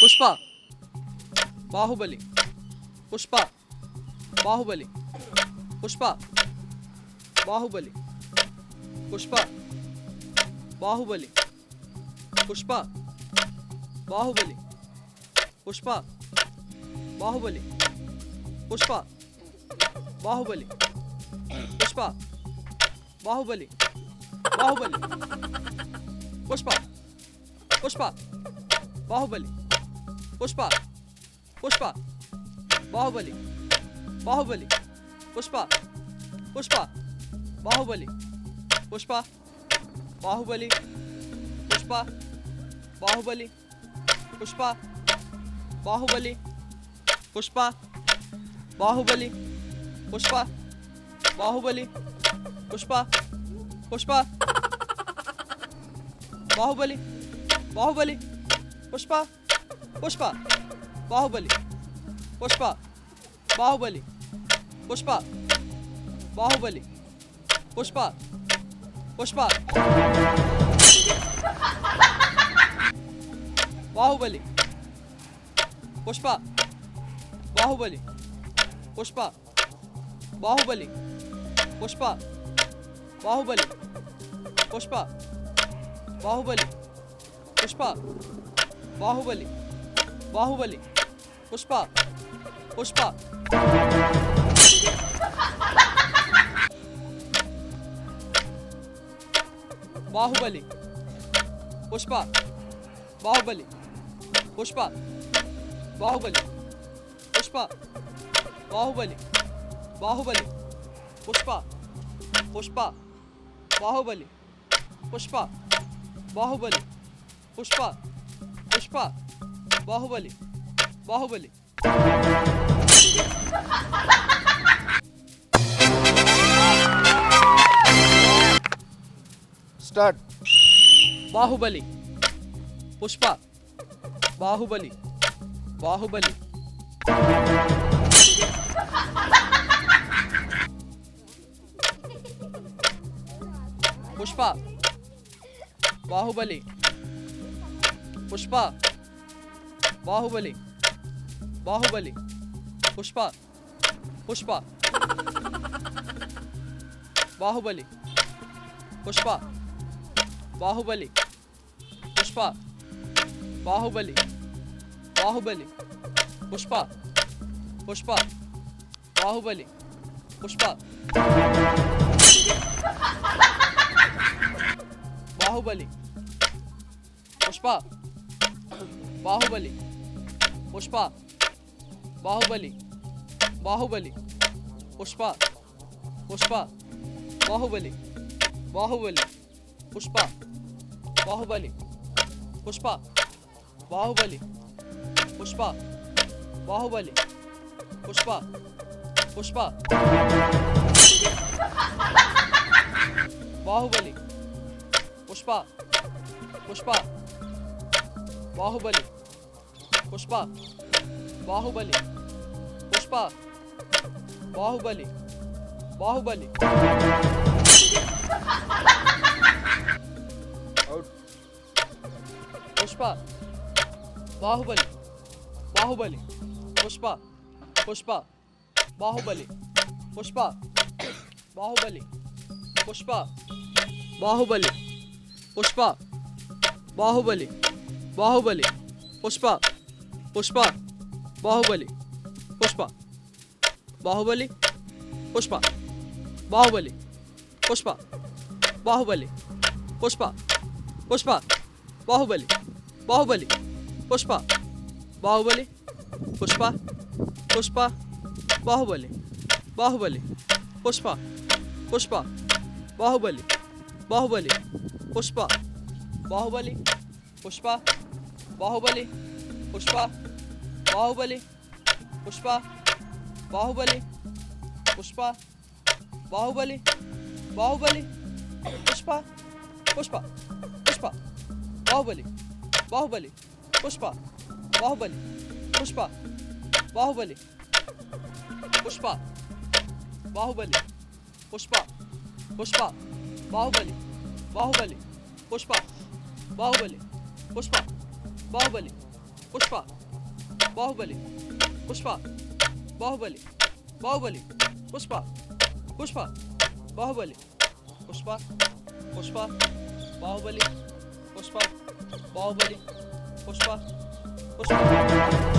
Pushpa Baahubali Pushpa Baahubali Pushpa Baahubali Pushpa Baahubali Pushpa Baahubali Pushpa Baahubali Pushpa Baahubali Pushpa Baahubali Baahubali Pushpa Pushpa Baahubali Pushpa Pushpa Baahubali Baahubali Pushpa Pushpa Baahubali Pushpa Baahubali Pushpa Baahubali Pushpa Baahubali Pushpa Baahubali Pushpa Baahubali Pushpa Pushpa Baahubali Baahubali Pushpa Pushpa Baahubali Pushpa Baahubali Pushpa Baahubali Pushpa Pushpa Baahubali Pushpa Baahubali Pushpa Baahubali Pushpa Baahubali Pushpa Baahubali Pushpa Baahubali Baahubali Pushpa Pushpa Baahubali Pushpa Baahubali Pushpa Baahubali Pushpa Baahubali Baahubali Pushpa Pushpa Baahubali Pushpa Baahubali Pushpa Pushpa Baahubali Baahubali start. Baahubali Pushpa Baahubali Baahubali Pushpa Baahubali Pushpa Baahubali Baahubali Pushpa Pushpa Baahubali Pushpa Baahubali Pushpa Baahubali Baahubali Pushpa Pushpa Baahubali Pushpa Baahubali Pushpa Baahubali Pushpa Baahubali Baahubali Pushpa Pushpa Baahubali Baahubali Pushpa Baahubali Pushpa Baahubali Pushpa Baahubali Pushpa Pushpa Baahubali Pushpa Pushpa Baahubali Pushpa Baahubali Pushpa Baahubali Baahubali out. Pushpa Baahubali Baahubali Pushpa Pushpa Baahubali Pushpa Baahubali Pushpa Baahubali Pushpa Baahubali Baahubali Pushpa Pushpa Baahubali Pushpa Baahubali Pushpa Baahubali Pushpa Baahubali Pushpa Pushpa Baahubali Baahubali Pushpa Baahubali Pushpa Pushpa Baahubali Baahubali Pushpa Pushpa Baahubali Baahubali Pushpa Baahubali Pushpa Baahubali Pushpa Baahubali Pushpa Baahubali Pushpa Baahubali Baahubali Pushpa Pushpa Pushpa Baahubali Baahubali Pushpa Baahubali Pushpa Baahubali Pushpa Baahubali Pushpa Pushpa Baahubali Baahubali Pushpa Baahubali Pushpa Baahubali Pushpa Baahubali Pushpa Baahubali Baahubali Pushpa Pushpa Baahubali Pushpa Pushpa Baahubali Pushpa Baahubali Pushpa Pushpa